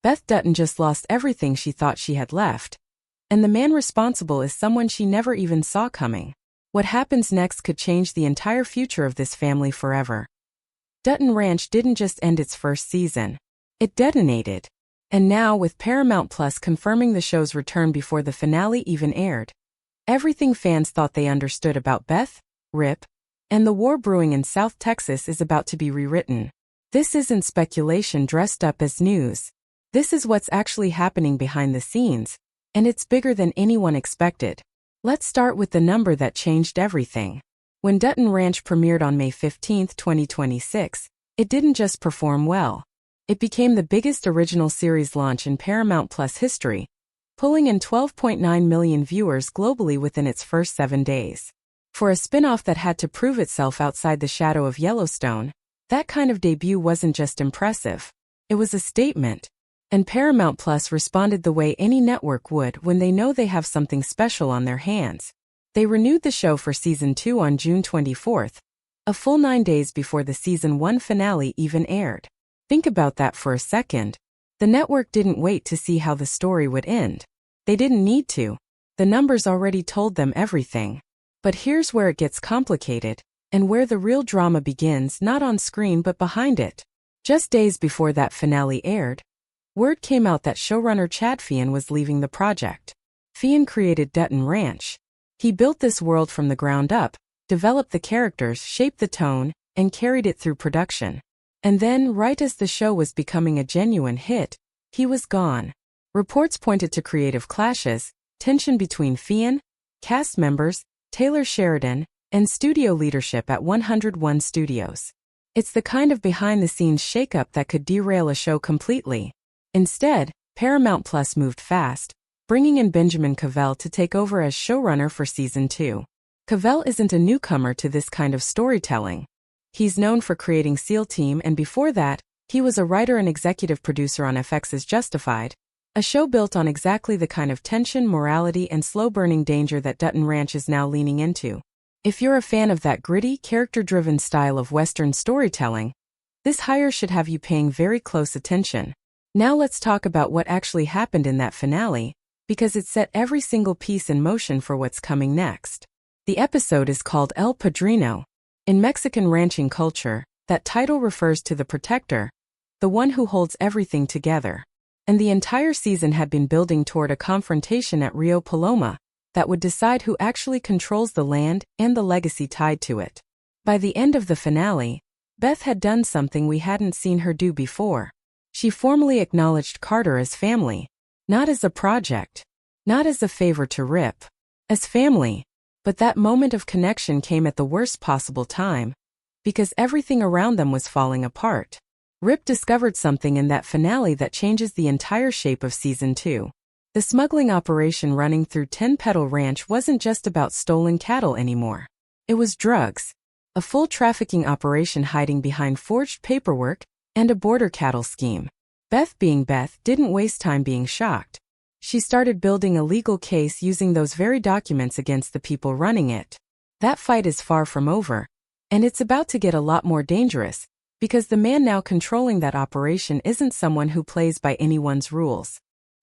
Beth Dutton just lost everything she thought she had left. And the man responsible is someone she never even saw coming. What happens next could change the entire future of this family forever. Dutton Ranch didn't just end its first season. It detonated. And now, with Paramount Plus confirming the show's return before the finale even aired, everything fans thought they understood about Beth, Rip, and the war brewing in South Texas is about to be rewritten. This isn't speculation dressed up as news. This is what's actually happening behind the scenes, and it's bigger than anyone expected. Let's start with the number that changed everything. When Dutton Ranch premiered on May 15, 2026, it didn't just perform well. It became the biggest original series launch in Paramount Plus history, pulling in 12.9 million viewers globally within its first 7 days. For a spin-off that had to prove itself outside the shadow of Yellowstone, that kind of debut wasn't just impressive. It was a statement. And Paramount Plus responded the way any network would when they know they have something special on their hands. They renewed the show for Season 2 on June 24th, a full 9 days before the Season 1 finale even aired. Think about that for a second. The network didn't wait to see how the story would end. They didn't need to. The numbers already told them everything. But here's where it gets complicated, and where the real drama begins, not on screen but behind it. Just days before that finale aired, word came out that showrunner Chad Feehan was leaving the project. Feehan created Dutton Ranch. He built this world from the ground up, developed the characters, shaped the tone, and carried it through production. And then, right as the show was becoming a genuine hit, he was gone. Reports pointed to creative clashes, tension between Feehan, cast members, Taylor Sheridan, and studio leadership at 101 Studios. It's the kind of behind-the-scenes shakeup that could derail a show completely. Instead, Paramount Plus moved fast, bringing in Benjamin Cavell to take over as showrunner for Season 2. Cavell isn't a newcomer to this kind of storytelling. He's known for creating SEAL Team, and before that, he was a writer and executive producer on FX's Justified, a show built on exactly the kind of tension, morality, and slow-burning danger that Dutton Ranch is now leaning into. If you're a fan of that gritty, character-driven style of Western storytelling, this hire should have you paying very close attention. Now let's talk about what actually happened in that finale, because it set every single piece in motion for what's coming next. The episode is called El Padrino. In Mexican ranching culture, that title refers to the protector, the one who holds everything together. And the entire season had been building toward a confrontation at Rio Paloma that would decide who actually controls the land and the legacy tied to it. By the end of the finale, Beth had done something we hadn't seen her do before. She formally acknowledged Carter as family, not as a project, not as a favor to Rip, as family. But that moment of connection came at the worst possible time, because everything around them was falling apart. Rip discovered something in that finale that changes the entire shape of Season 2. The smuggling operation running through 10 Petal Ranch wasn't just about stolen cattle anymore. It was drugs, a full trafficking operation hiding behind forged paperwork, and a border cattle scheme. Beth, being Beth, didn't waste time being shocked. She started building a legal case using those very documents against the people running it. That fight is far from over, and it's about to get a lot more dangerous, because the man now controlling that operation isn't someone who plays by anyone's rules.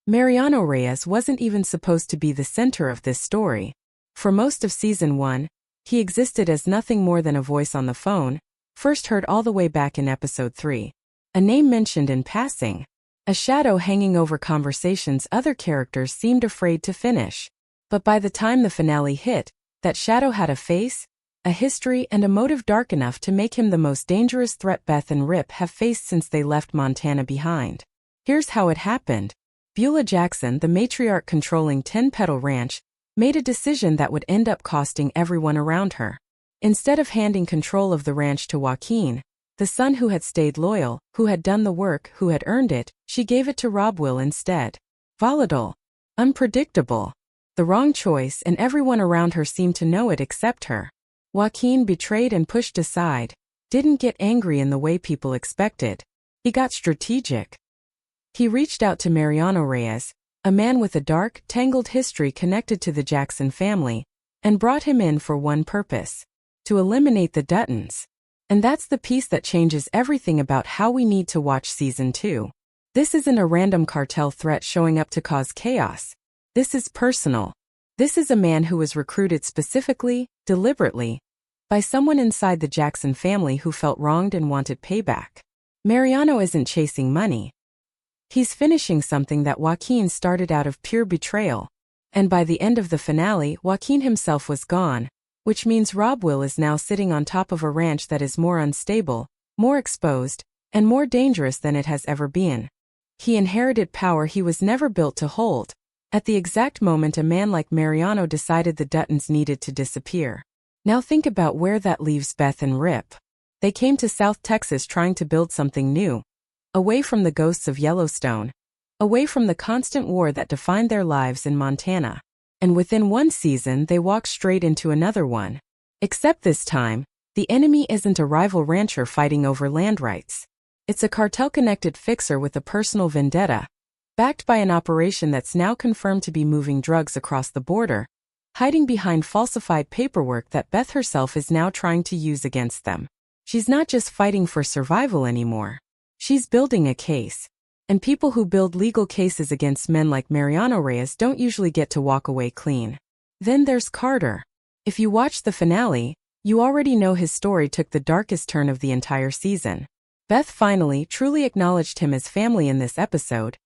Mariano Reyes wasn't even supposed to be the center of this story. For most of Season 1, he existed as nothing more than a voice on the phone, first heard all the way back in Episode 3. A name mentioned in passing. A shadow hanging over conversations other characters seemed afraid to finish. But by the time the finale hit, that shadow had a face, a history, and a motive dark enough to make him the most dangerous threat Beth and Rip have faced since they left Montana behind. Here's how it happened. Beulah Jackson, the matriarch controlling 10 Petal Ranch, made a decision that would end up costing everyone around her. Instead of handing control of the ranch to Joaquin, the son who had stayed loyal, who had done the work, who had earned it, she gave it to Rob Will instead. Volatile. Unpredictable. The wrong choice, and everyone around her seemed to know it except her. Joaquin, betrayed and pushed aside, didn't get angry in the way people expected. He got strategic. He reached out to Mariano Reyes, a man with a dark, tangled history connected to the Jackson family, and brought him in for one purpose: to eliminate the Duttons. And that's the piece that changes everything about how we need to watch Season 2. This isn't a random cartel threat showing up to cause chaos. This is personal. This is a man who was recruited specifically, deliberately, by someone inside the Jackson family who felt wronged and wanted payback. Mariano isn't chasing money. He's finishing something that Joaquin started out of pure betrayal. And by the end of the finale, Joaquin himself was gone, which means Rob Will is now sitting on top of a ranch that is more unstable, more exposed, and more dangerous than it has ever been. He inherited power he was never built to hold, at the exact moment a man like Mariano decided the Duttons needed to disappear. Now think about where that leaves Beth and Rip. They came to South Texas trying to build something new, away from the ghosts of Yellowstone, away from the constant war that defined their lives in Montana. And within one season they walked straight into another one. Except this time, the enemy isn't a rival rancher fighting over land rights. It's a cartel-connected fixer with a personal vendetta, backed by an operation that's now confirmed to be moving drugs across the border, hiding behind falsified paperwork that Beth herself is now trying to use against them. She's not just fighting for survival anymore. She's building a case. And people who build legal cases against men like Mariano Reyes don't usually get to walk away clean. Then there's Carter. If you watch the finale, you already know his story took the darkest turn of the entire season. Beth finally truly acknowledged him as family in this episode,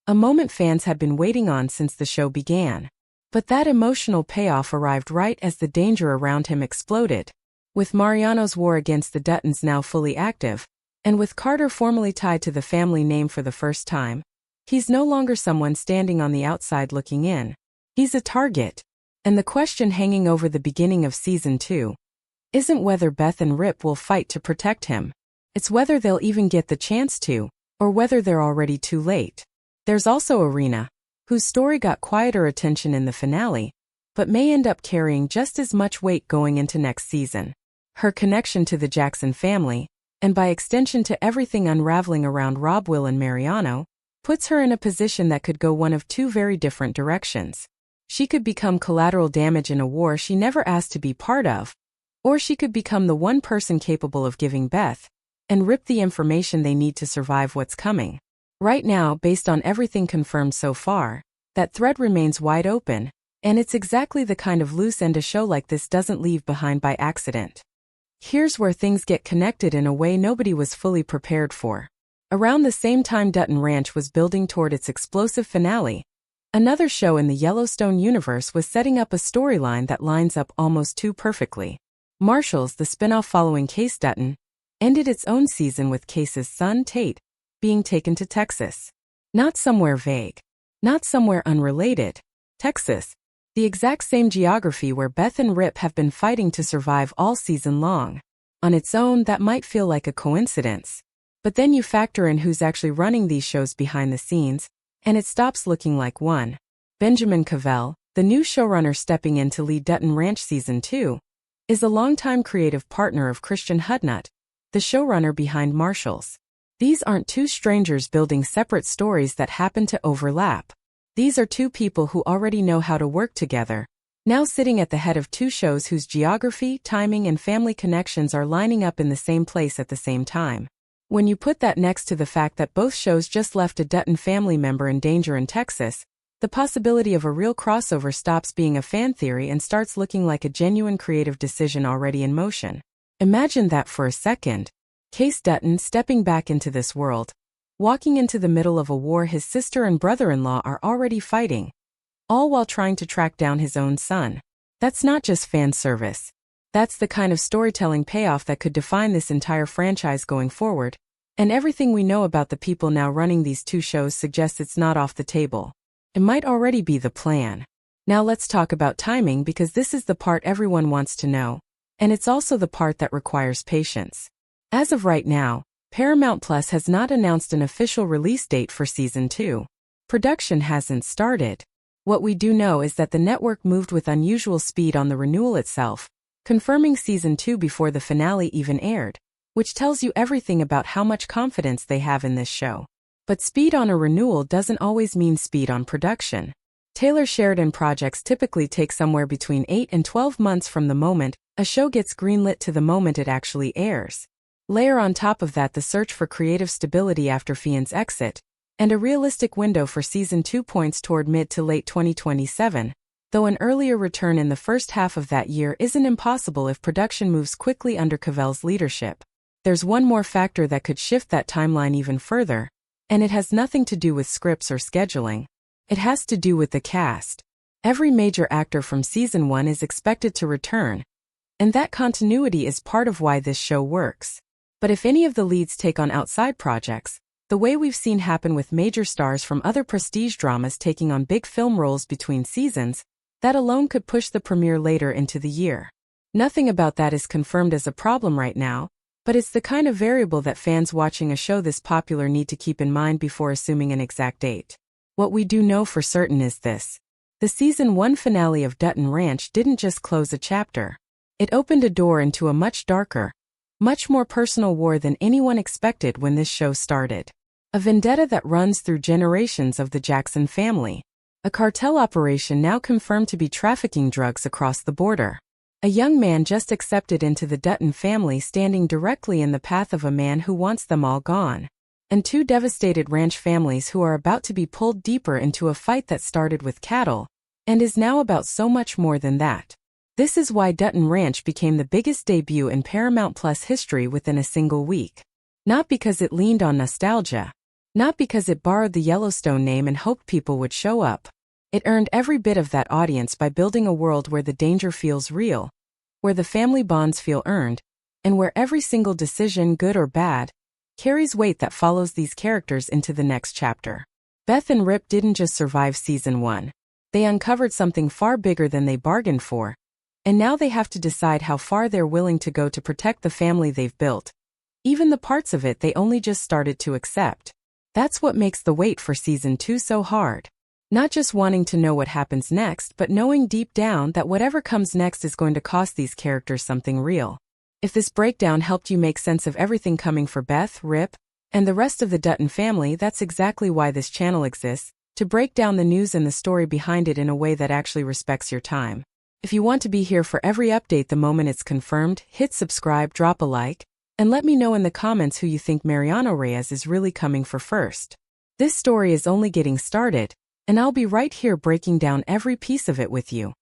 a moment fans had been waiting on since the show began. But that emotional payoff arrived right as the danger around him exploded. With Mariano's war against the Duttons now fully active, and with Carter formally tied to the family name for the first time, he's no longer someone standing on the outside looking in. He's a target. And the question hanging over the beginning of Season 2 isn't whether Beth and Rip will fight to protect him. It's whether they'll even get the chance to, or whether they're already too late. There's also Irina, whose story got quieter attention in the finale, but may end up carrying just as much weight going into next season. Her connection to the Jackson family, and by extension to everything unraveling around Rob Will and Mariano, puts her in a position that could go one of two very different directions. She could become collateral damage in a war she never asked to be part of, or she could become the one person capable of giving Beth and Rip the information they need to survive what's coming. Right now, based on everything confirmed so far, that thread remains wide open, and it's exactly the kind of loose end a show like this doesn't leave behind by accident. Here's where things get connected in a way nobody was fully prepared for. Around the same time Dutton Ranch was building toward its explosive finale, another show in the Yellowstone universe was setting up a storyline that lines up almost too perfectly. Marshals, the spinoff following Case Dutton, ended its own season with Case's son, Tate, being taken to Texas. Not somewhere vague. Not somewhere unrelated. Texas. The exact same geography where Beth and Rip have been fighting to survive all season long. On its own, that might feel like a coincidence. But then you factor in who's actually running these shows behind the scenes, and it stops looking like one. Benjamin Cavell, the new showrunner stepping in to lead Dutton Ranch Season 2, is a longtime creative partner of Christian Hudnut, the showrunner behind Marshals. These aren't two strangers building separate stories that happen to overlap. These are two people who already know how to work together, now sitting at the head of two shows whose geography, timing, and family connections are lining up in the same place at the same time. When you put that next to the fact that both shows just left a Dutton family member in danger in Texas, the possibility of a real crossover stops being a fan theory and starts looking like a genuine creative decision already in motion. Imagine that for a second. Case Dutton stepping back into this world, walking into the middle of a war his sister and brother-in-law are already fighting, all while trying to track down his own son. That's not just fan service. That's the kind of storytelling payoff that could define this entire franchise going forward, and everything we know about the people now running these two shows suggests it's not off the table. It might already be the plan. Now let's talk about timing, because this is the part everyone wants to know, and it's also the part that requires patience. As of right now, Paramount Plus has not announced an official release date for Season 2. Production hasn't started. What we do know is that the network moved with unusual speed on the renewal itself, confirming Season 2 before the finale even aired, which tells you everything about how much confidence they have in this show. But speed on a renewal doesn't always mean speed on production. Taylor Sheridan projects typically take somewhere between 8 and 12 months from the moment a show gets greenlit to the moment it actually airs. Layer on top of that the search for creative stability after Feehan's exit, and a realistic window for Season 2 points toward mid to late 2027, though an earlier return in the first half of that year isn't impossible if production moves quickly under Cavell's leadership. There's one more factor that could shift that timeline even further, and it has nothing to do with scripts or scheduling. It has to do with the cast. Every major actor from Season 1 is expected to return, and that continuity is part of why this show works. But if any of the leads take on outside projects, the way we've seen happen with major stars from other prestige dramas taking on big film roles between seasons, that alone could push the premiere later into the year. Nothing about that is confirmed as a problem right now, but it's the kind of variable that fans watching a show this popular need to keep in mind before assuming an exact date. What we do know for certain is this. The Season 1 finale of Dutton Ranch didn't just close a chapter. It opened a door into a much darker, much more personal war than anyone expected when this show started. A vendetta that runs through generations of the Jackson family. A cartel operation now confirmed to be trafficking drugs across the border. A young man just accepted into the Dutton family standing directly in the path of a man who wants them all gone. And two devastated ranch families who are about to be pulled deeper into a fight that started with cattle, and is now about so much more than that. This is why Dutton Ranch became the biggest debut in Paramount Plus history within a single week. Not because it leaned on nostalgia. Not because it borrowed the Yellowstone name and hoped people would show up. It earned every bit of that audience by building a world where the danger feels real, where the family bonds feel earned, and where every single decision, good or bad, carries weight that follows these characters into the next chapter. Beth and Rip didn't just survive Season 1. They uncovered something far bigger than they bargained for, and now they have to decide how far they're willing to go to protect the family they've built, even the parts of it they only just started to accept. That's what makes the wait for Season 2 so hard. Not just wanting to know what happens next, but knowing deep down that whatever comes next is going to cost these characters something real. If this breakdown helped you make sense of everything coming for Beth, Rip, and the rest of the Dutton family, that's exactly why this channel exists, to break down the news and the story behind it in a way that actually respects your time. If you want to be here for every update the moment it's confirmed, hit subscribe, drop a like, and let me know in the comments who you think Mariano Reyes is really coming for first. This story is only getting started, and I'll be right here breaking down every piece of it with you.